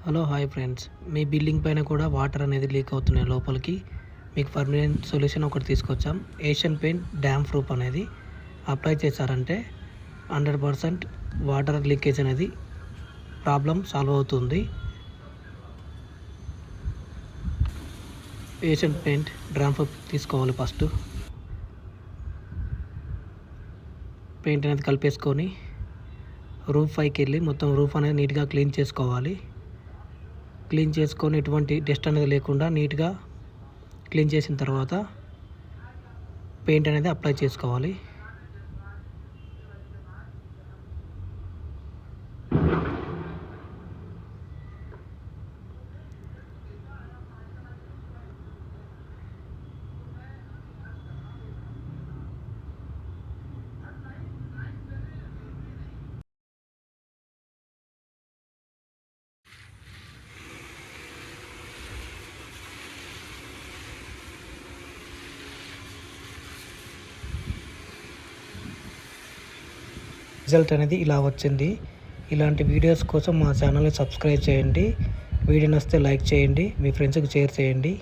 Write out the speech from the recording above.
Hello hi friends, మీ building పైన కూడా water అనేది లీక్ అవుతున్నాయి లోపలికి. మీకు పర్మనెంట్ సొల్యూషన్ ఒకటి తీసుకొచ్చాం. ఏషియన్ పెయింట్ డ్యామ్ ప్రూఫ్ అనేది అప్లై చేశారంటే 100% వాటర్ లీకేజ్ అనేది ప్రాబ్లం సాల్వ్ అవుతుంది. ఏషియన్ పెయింట్ డ్యామ్ ప్రూఫ్ తీసుకోవాలి. ఫస్ట్ పెయింట్ అనేది కలిపేసుకొని రూఫ్ పైకి వెళ్ళి మొత్తం రూఫ్ అనేది నీట్గా క్లీన్ చేసుకోవాలి. క్లీన్ చేసుకొని ఎటువంటి డస్ట్ అనేది లేకుండా నీట్గా క్లీన్ చేసిన తర్వాత పెయింట్ అనేది అప్లై చేసుకోవాలి. రిజల్ట్ అనేది ఇలా వచ్చింది. ఇలాంటి వీడియోస్ కోసం మా ఛానల్ని సబ్స్క్రైబ్ చేయండి. వీడియో నచ్చితే లైక్ చేయండి, మీ ఫ్రెండ్స్కి షేర్ చేయండి.